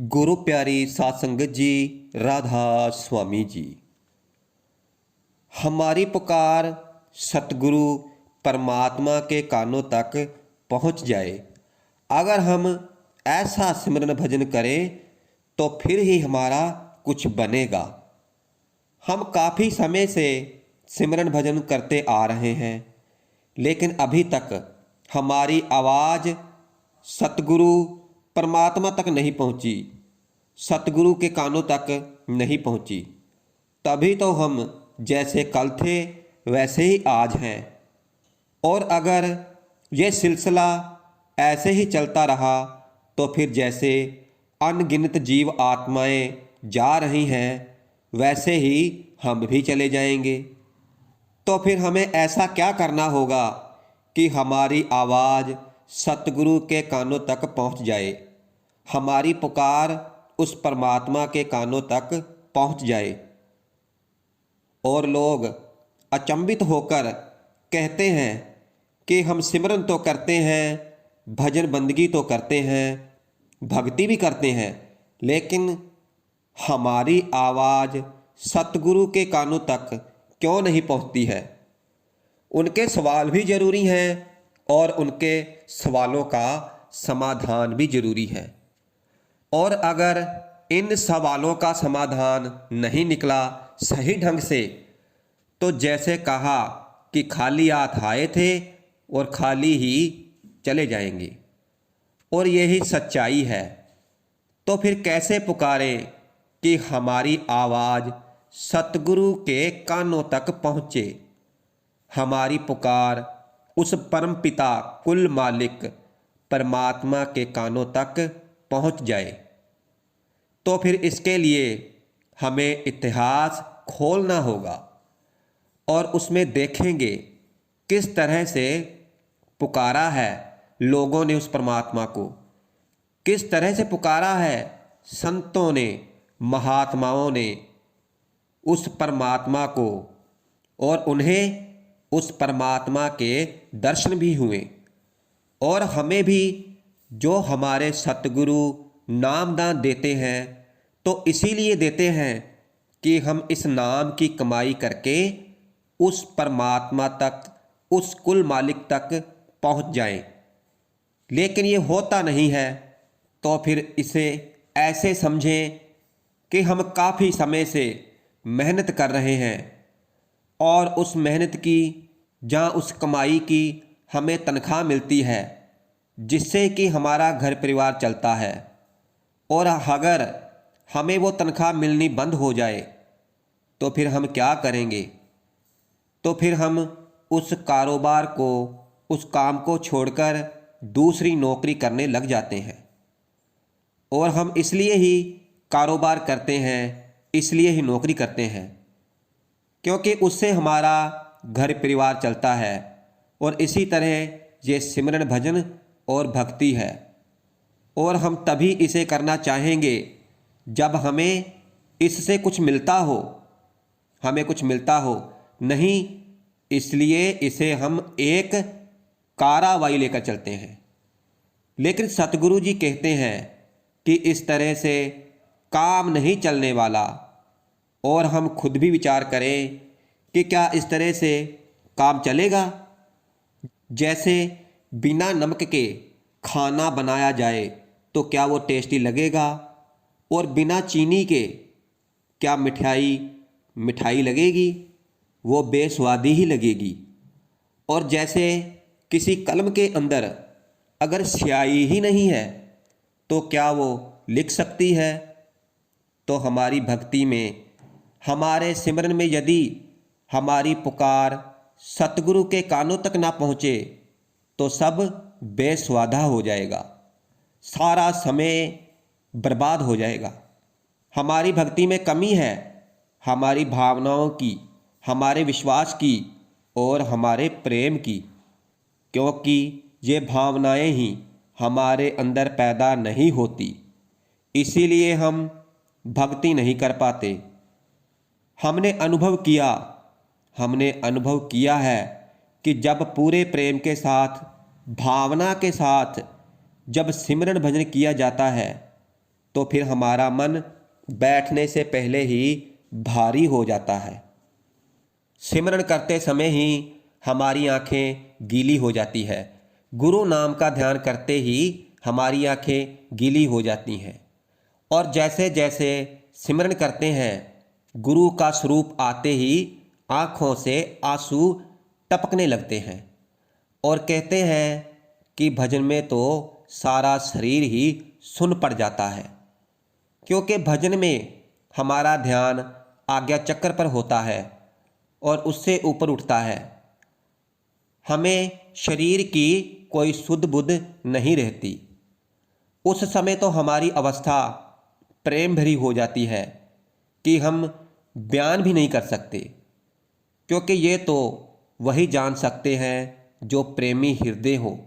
गुरु प्यारी सात संगत जी, राधा स्वामी जी। हमारी पुकार सतगुरु परमात्मा के कानों तक पहुंच जाए। अगर हम ऐसा सिमरन भजन करें तो फिर ही हमारा कुछ बनेगा। हम काफ़ी समय से सिमरन भजन करते आ रहे हैं, लेकिन अभी तक हमारी आवाज़ सतगुरु परमात्मा तक नहीं पहुंची, सतगुरु के कानों तक नहीं पहुंची। तभी तो हम जैसे कल थे वैसे ही आज हैं। और अगर ये सिलसिला ऐसे ही चलता रहा तो फिर जैसे अनगिनत जीव आत्माएं जा रही हैं वैसे ही हम भी चले जाएंगे। तो फिर हमें ऐसा क्या करना होगा कि हमारी आवाज़ सतगुरु के कानों तक पहुंच जाए, हमारी पुकार उस परमात्मा के कानों तक पहुंच जाए। और लोग अचंभित होकर कहते हैं कि हम सिमरन तो करते हैं, भजन बंदगी तो करते हैं, भक्ति भी करते हैं, लेकिन हमारी आवाज़ सतगुरु के कानों तक क्यों नहीं पहुंचती है। उनके सवाल भी ज़रूरी हैं और उनके सवालों का समाधान भी ज़रूरी है। और अगर इन सवालों का समाधान नहीं निकला सही ढंग से तो जैसे कहा कि खाली हाथ आए थे और खाली ही चले जाएंगे, और यही सच्चाई है। तो फिर कैसे पुकारें कि हमारी आवाज़ सतगुरु के कानों तक पहुँचे, हमारी पुकार उस परमपिता कुल मालिक परमात्मा के कानों तक पहुँच जाए। तो फिर इसके लिए हमें इतिहास खोलना होगा और उसमें देखेंगे किस तरह से पुकारा है लोगों ने उस परमात्मा को, किस तरह से पुकारा है संतों ने, महात्माओं ने उस परमात्मा को, और उन्हें उस परमात्मा के दर्शन भी हुए। और हमें भी जो हमारे सतगुरु नामदान देते हैं तो इसीलिए देते हैं कि हम इस नाम की कमाई करके उस परमात्मा तक, उस कुल मालिक तक पहुंच जाएं। लेकिन ये होता नहीं है। तो फिर इसे ऐसे समझें कि हम काफ़ी समय से मेहनत कर रहे हैं और उस मेहनत की, जहाँ उस कमाई की हमें तनख्वाह मिलती है जिससे कि हमारा घर परिवार चलता है, और अगर हमें वो तनख्वाह मिलनी बंद हो जाए तो फिर हम क्या करेंगे। तो फिर हम उस कारोबार को, उस काम को छोड़कर दूसरी नौकरी करने लग जाते हैं। और हम इसलिए ही कारोबार करते हैं, इसलिए ही नौकरी करते हैं क्योंकि उससे हमारा घर परिवार चलता है। और इसी तरह ये सिमरन भजन और भक्ति है, और हम तभी इसे करना चाहेंगे जब हमें इससे कुछ मिलता हो, हमें कुछ मिलता हो। नहीं, इसलिए इसे हम एक कार्रवाई लेकर चलते हैं। लेकिन सतगुरु जी कहते हैं कि इस तरह से काम नहीं चलने वाला। और हम खुद भी विचार करें कि क्या इस तरह से काम चलेगा। जैसे बिना नमक के खाना बनाया जाए तो क्या वो टेस्टी लगेगा, और बिना चीनी के क्या मिठाई लगेगी, वो बेस्वादी ही लगेगी। और जैसे किसी कलम के अंदर अगर स्याही ही नहीं है तो क्या वो लिख सकती है। तो हमारी भक्ति में, हमारे सिमरन में यदि हमारी पुकार सतगुरु के कानों तक ना पहुँचे तो सब बेस्वादा हो जाएगा, सारा समय बर्बाद हो जाएगा। हमारी भक्ति में कमी है, हमारी भावनाओं की, हमारे विश्वास की और हमारे प्रेम की, क्योंकि ये भावनाएं ही हमारे अंदर पैदा नहीं होती, इसीलिए हम भक्ति नहीं कर पाते। हमने अनुभव किया है कि जब पूरे प्रेम के साथ, भावना के साथ जब सिमरन भजन किया जाता है तो फिर हमारा मन बैठने से पहले ही भारी हो जाता है। सिमरन करते समय ही हमारी आंखें गीली हो जाती है। गुरु नाम का ध्यान करते ही हमारी आंखें गीली हो जाती हैं। और जैसे जैसे सिमरन करते हैं, गुरु का स्वरूप आते ही आँखों से आंसू टपकने लगते हैं। और कहते हैं कि भजन में तो सारा शरीर ही सुन पड़ जाता है, क्योंकि भजन में हमारा ध्यान आज्ञा चक्र पर होता है और उससे ऊपर उठता है। हमें शरीर की कोई सुध बुध नहीं रहती। उस समय तो हमारी अवस्था प्रेम भरी हो जाती है कि हम बयान भी नहीं कर सकते, क्योंकि ये तो वही जान सकते हैं जो प्रेमी हृदय हो,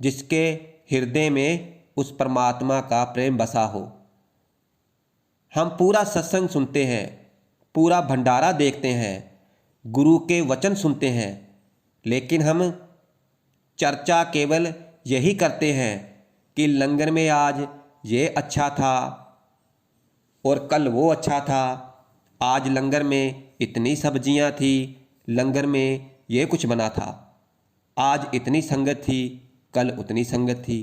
जिसके हृदय में उस परमात्मा का प्रेम बसा हो। हम पूरा सत्संग सुनते हैं, पूरा भंडारा देखते हैं, गुरु के वचन सुनते हैं, लेकिन हम चर्चा केवल यही करते हैं कि लंगर में आज ये अच्छा था और कल वो अच्छा था, आज लंगर में इतनी सब्जियां थी, लंगर में ये कुछ बना था, आज इतनी संगत थी, कल उतनी संगत थी,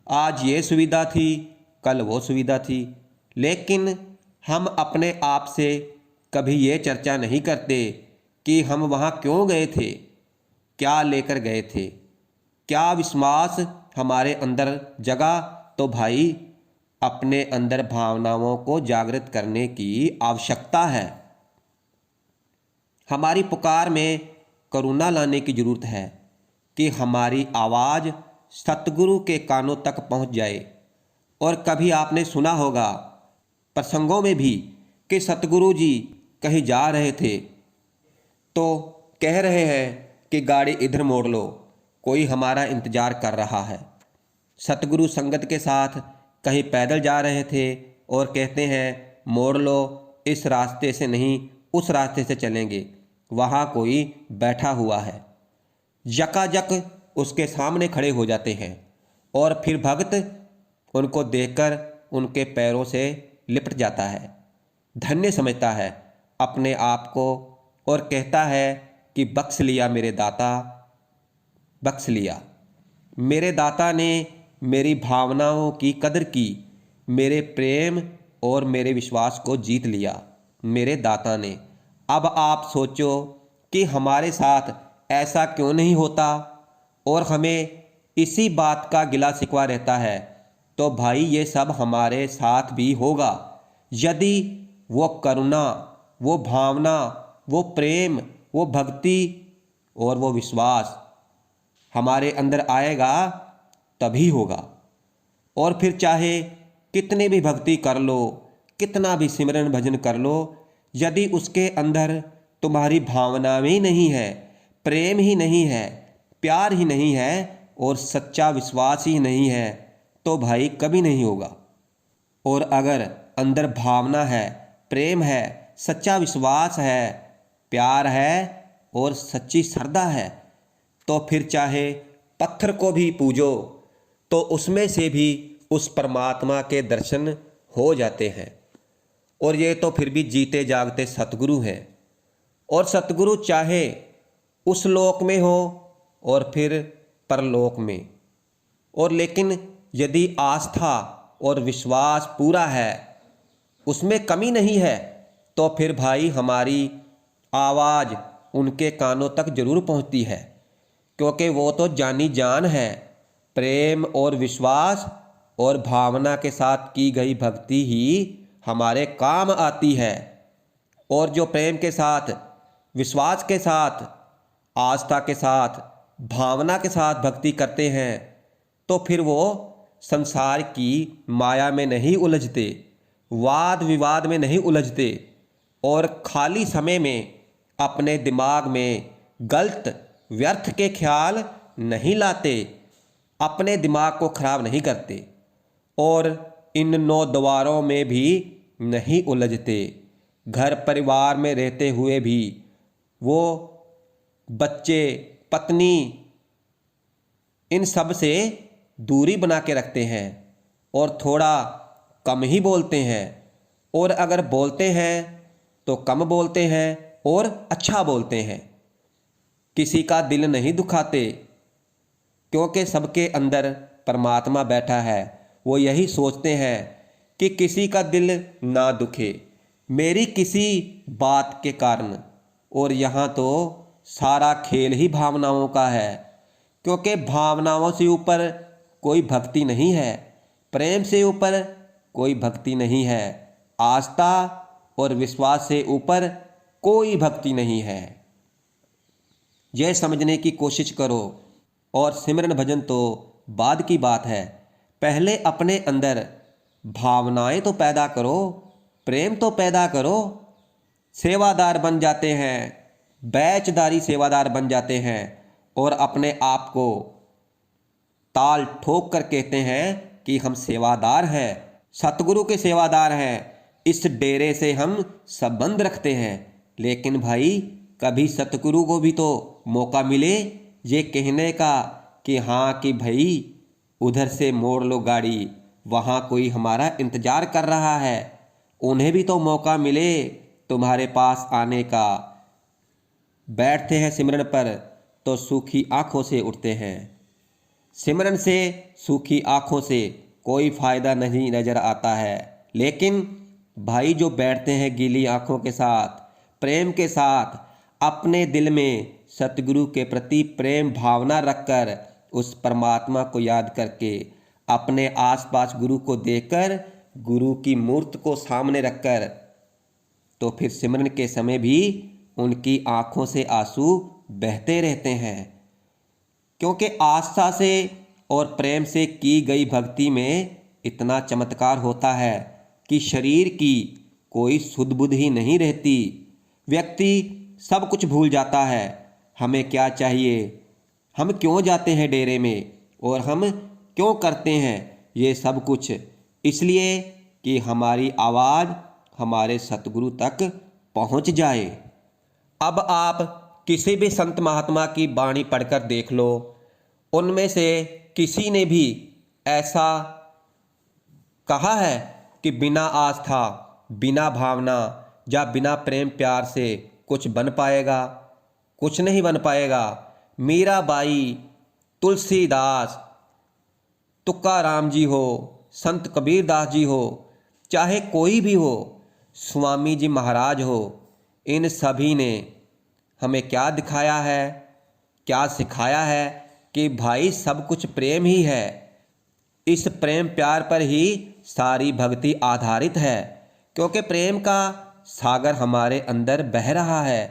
आज ये सुविधा थी, कल वो सुविधा थी। लेकिन हम अपने आप से कभी ये चर्चा नहीं करते कि हम वहाँ क्यों गए थे, क्या लेकर गए थे, क्या विश्वास हमारे अंदर जगा। तो भाई, अपने अंदर भावनाओं को जागृत करने की आवश्यकता है। हमारी पुकार में करुणा लाने की जरूरत है कि हमारी आवाज़ सतगुरु के कानों तक पहुंच जाए। और कभी आपने सुना होगा प्रसंगों में भी कि सतगुरु जी कहीं जा रहे थे तो कह रहे हैं कि गाड़ी इधर मोड़ लो, कोई हमारा इंतज़ार कर रहा है। सतगुरु संगत के साथ कहीं पैदल जा रहे थे और कहते हैं मोड़ लो, इस रास्ते से नहीं उस रास्ते से चलेंगे, वहाँ कोई बैठा हुआ है। यकायक उसके सामने खड़े हो जाते हैं और फिर भक्त उनको देखकर उनके पैरों से लिपट जाता है, धन्य समझता है अपने आप को और कहता है कि बख्श लिया मेरे दाता, बख्श लिया। मेरे दाता ने मेरी भावनाओं की कदर की, मेरे प्रेम और मेरे विश्वास को जीत लिया मेरे दाता ने। अब आप सोचो कि हमारे साथ ऐसा क्यों नहीं होता और हमें इसी बात का गिला शिकवा रहता है। तो भाई, ये सब हमारे साथ भी होगा यदि वो करुणा, वो भावना, वो प्रेम, वो भक्ति और वो विश्वास हमारे अंदर आएगा, तभी होगा। और फिर चाहे कितने भी भक्ति कर लो, कितना भी सिमरन भजन कर लो, यदि उसके अंदर तुम्हारी भावना ही नहीं है, प्रेम ही नहीं है, प्यार ही नहीं है और सच्चा विश्वास ही नहीं है, तो भाई कभी नहीं होगा। और अगर अंदर भावना है, प्रेम है, सच्चा विश्वास है, प्यार है और सच्ची श्रद्धा है, तो फिर चाहे पत्थर को भी पूजो तो उसमें से भी उस परमात्मा के दर्शन हो जाते हैं। और ये तो फिर भी जीते जागते सतगुरु हैं। और सतगुरु चाहे उस लोक में हो और फिर परलोक में। और लेकिन यदि आस्था और विश्वास पूरा है, उसमें कमी नहीं है, तो फिर भाई हमारी आवाज़ उनके कानों तक जरूर पहुंचती है, क्योंकि वो तो जानी जान है। प्रेम और विश्वास और भावना के साथ की गई भक्ति ही हमारे काम आती है। और जो प्रेम के साथ, विश्वास के साथ, आस्था के साथ, भावना के साथ भक्ति करते हैं, तो फिर वो संसार की माया में नहीं उलझते, वाद विवाद में नहीं उलझते और खाली समय में अपने दिमाग में गलत व्यर्थ के ख्याल नहीं लाते, अपने दिमाग को खराब नहीं करते और इन 9 द्वारों में भी नहीं उलझते। घर परिवार में रहते हुए भी वो बच्चे, पत्नी, इन सब से दूरी बना के रखते हैं और थोड़ा कम ही बोलते हैं, और अगर बोलते हैं तो कम बोलते हैं और अच्छा बोलते हैं। किसी का दिल नहीं दुखाते, क्योंकि सबके अंदर परमात्मा बैठा है। वो यही सोचते हैं कि किसी का दिल ना दुखे मेरी किसी बात के कारण। और यहाँ तो सारा खेल ही भावनाओं का है, क्योंकि भावनाओं से ऊपर कोई भक्ति नहीं है, प्रेम से ऊपर कोई भक्ति नहीं है, आस्था और विश्वास से ऊपर कोई भक्ति नहीं है। यह समझने की कोशिश करो। और सिमरन भजन तो बाद की बात है, पहले अपने अंदर भावनाएं तो पैदा करो, प्रेम तो पैदा करो। सेवादार बन जाते हैं, बैचदारी सेवादार बन जाते हैं और अपने आप को ताल ठोक कर कहते हैं कि हम सेवादार हैं, सतगुरु के सेवादार हैं, इस डेरे से हम संबंध रखते हैं। लेकिन भाई कभी सतगुरु को भी तो मौका मिले ये कहने का कि हाँ कि भाई उधर से मोड़ लो गाड़ी, वहाँ कोई हमारा इंतज़ार कर रहा है। उन्हें भी तो मौका मिले तुम्हारे पास आने का। बैठते हैं सिमरन पर तो सूखी आंखों से उठते हैं। सिमरन से सूखी आंखों से कोई फ़ायदा नहीं नज़र आता है। लेकिन भाई जो बैठते हैं गीली आंखों के साथ, प्रेम के साथ, अपने दिल में सतगुरु के प्रति प्रेम भावना रखकर, उस परमात्मा को याद करके, अपने आसपास गुरु को देखकर, गुरु की मूर्त को सामने रखकर, तो फिर सिमरन के समय भी उनकी आंखों से आंसू बहते रहते हैं। क्योंकि आस्था से और प्रेम से की गई भक्ति में इतना चमत्कार होता है कि शरीर की कोई सुध बुध ही नहीं रहती। व्यक्ति सब कुछ भूल जाता है। हमें क्या चाहिए, हम क्यों जाते हैं डेरे में, और हम क्यों करते हैं ये सब कुछ, इसलिए कि हमारी आवाज़ हमारे सतगुरु तक पहुंच जाए। अब आप किसी भी संत महात्मा की वाणी पढ़कर देख लो, उनमें से किसी ने भी ऐसा कहा है कि बिना आस्था, बिना भावना या बिना प्रेम प्यार से कुछ बन पाएगा? कुछ नहीं बन पाएगा। मीराबाई, तुलसीदास, तुकाराम जी हो, संत कबीरदास जी हो, चाहे कोई भी हो, स्वामी जी महाराज हो, इन सभी ने हमें क्या दिखाया है, क्या सिखाया है कि भाई सब कुछ प्रेम ही है। इस प्रेम प्यार पर ही सारी भक्ति आधारित है, क्योंकि प्रेम का सागर हमारे अंदर बह रहा है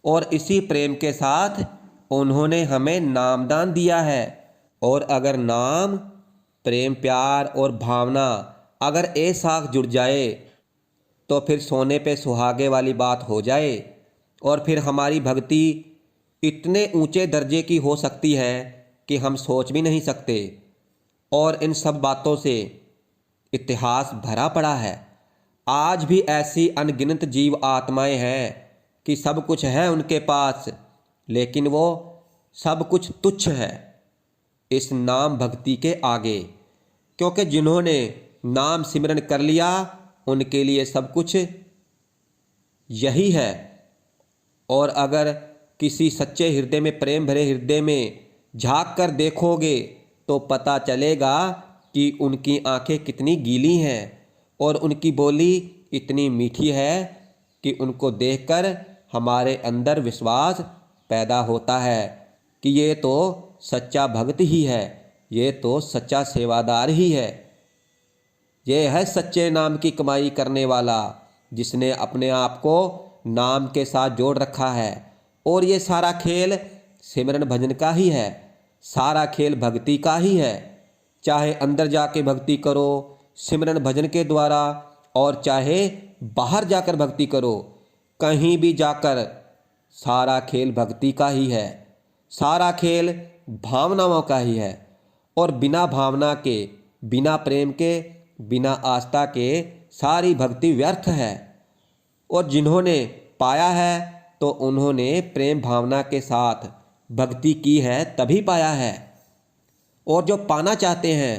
और इसी प्रेम के साथ उन्होंने हमें नामदान दिया है। और अगर नाम, प्रेम प्यार और भावना अगर एक साथ जुड़ जाए तो फिर सोने पे सुहागे वाली बात हो जाए, और फिर हमारी भक्ति इतने ऊंचे दर्जे की हो सकती है कि हम सोच भी नहीं सकते। और इन सब बातों से इतिहास भरा पड़ा है। आज भी ऐसी अनगिनत जीव आत्माएं हैं कि सब कुछ है उनके पास, लेकिन वो सब कुछ तुच्छ है इस नाम भक्ति के आगे। क्योंकि जिन्होंने नाम सिमरन कर लिया उनके लिए सब कुछ यही है। और अगर किसी सच्चे हृदय में, प्रेम भरे हृदय में झांक कर देखोगे तो पता चलेगा कि उनकी आंखें कितनी गीली हैं और उनकी बोली इतनी मीठी है कि उनको देखकर हमारे अंदर विश्वास पैदा होता है कि ये तो सच्चा भक्त ही है, ये तो सच्चा सेवादार ही है, ये है सच्चे नाम की कमाई करने वाला, जिसने अपने आप को नाम के साथ जोड़ रखा है। और ये सारा खेल सिमरन भजन का ही है, सारा खेल भक्ति का ही है। चाहे अंदर जाके भक्ति करो सिमरन भजन के द्वारा, और चाहे बाहर जाकर भक्ति करो, कहीं भी जाकर सारा खेल भक्ति का ही है, सारा खेल भावनाओं का ही है। और बिना भावना के, बिना प्रेम के, बिना आस्था के सारी भक्ति व्यर्थ है। और जिन्होंने पाया है तो उन्होंने प्रेम भावना के साथ भक्ति की है, तभी पाया है। और जो पाना चाहते हैं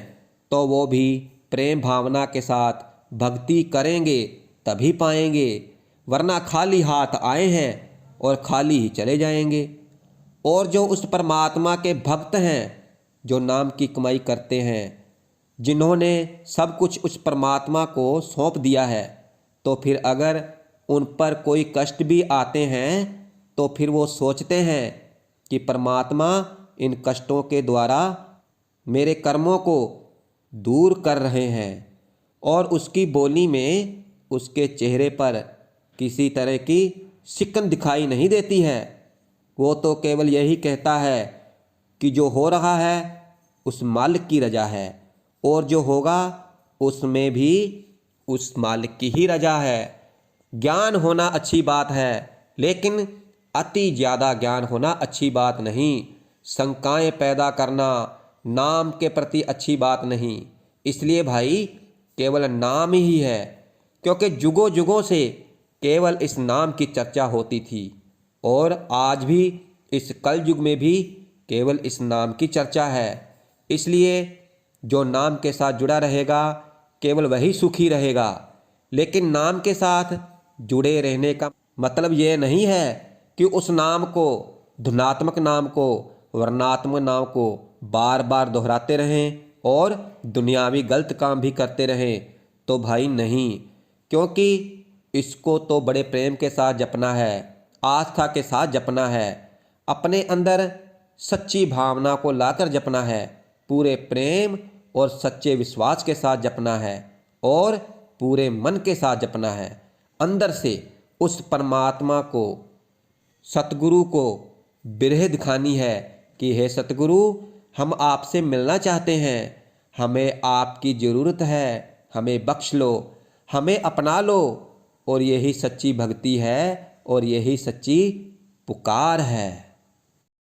तो वो भी प्रेम भावना के साथ भक्ति करेंगे तभी पाएंगे, वरना खाली हाथ आए हैं और खाली ही चले जाएंगे। और जो उस परमात्मा के भक्त हैं, जो नाम की कमाई करते हैं, जिन्होंने सब कुछ उस परमात्मा को सौंप दिया है, तो फिर अगर उन पर कोई कष्ट भी आते हैं तो फिर वो सोचते हैं कि परमात्मा इन कष्टों के द्वारा मेरे कर्मों को दूर कर रहे हैं। और उसकी बोली में, उसके चेहरे पर किसी तरह की सिकन दिखाई नहीं देती है। वो तो केवल यही कहता है कि जो हो रहा है उस मालिक की रजा है, और जो होगा उसमें भी उस मालिक की ही रजा है। ज्ञान होना अच्छी बात है, लेकिन अति ज़्यादा ज्ञान होना अच्छी बात नहीं। शंकाएं पैदा करना नाम के प्रति अच्छी बात नहीं। इसलिए भाई केवल नाम ही है, क्योंकि जुगों जुगों से केवल इस नाम की चर्चा होती थी, और आज भी इस कल युग में भी केवल इस नाम की चर्चा है। इसलिए जो नाम के साथ जुड़ा रहेगा केवल वही सुखी रहेगा। लेकिन नाम के साथ जुड़े रहने का मतलब ये नहीं है कि उस नाम को, धुनात्मक नाम को, वर्णात्मक नाम को बार बार दोहराते रहें और दुनियावी गलत काम भी करते रहें। तो भाई नहीं, क्योंकि इसको तो बड़े प्रेम के साथ जपना है, आस्था के साथ जपना है, अपने अंदर सच्ची भावना को लाकर जपना है, पूरे प्रेम और सच्चे विश्वास के साथ जपना है, और पूरे मन के साथ जपना है। अंदर से उस परमात्मा को, सतगुरु को बिरह दिखानी है कि हे सतगुरु, हम आपसे मिलना चाहते हैं, हमें आपकी ज़रूरत है, हमें बख्श लो, हमें अपना लो। और यही सच्ची भक्ति है और यही सच्ची पुकार है।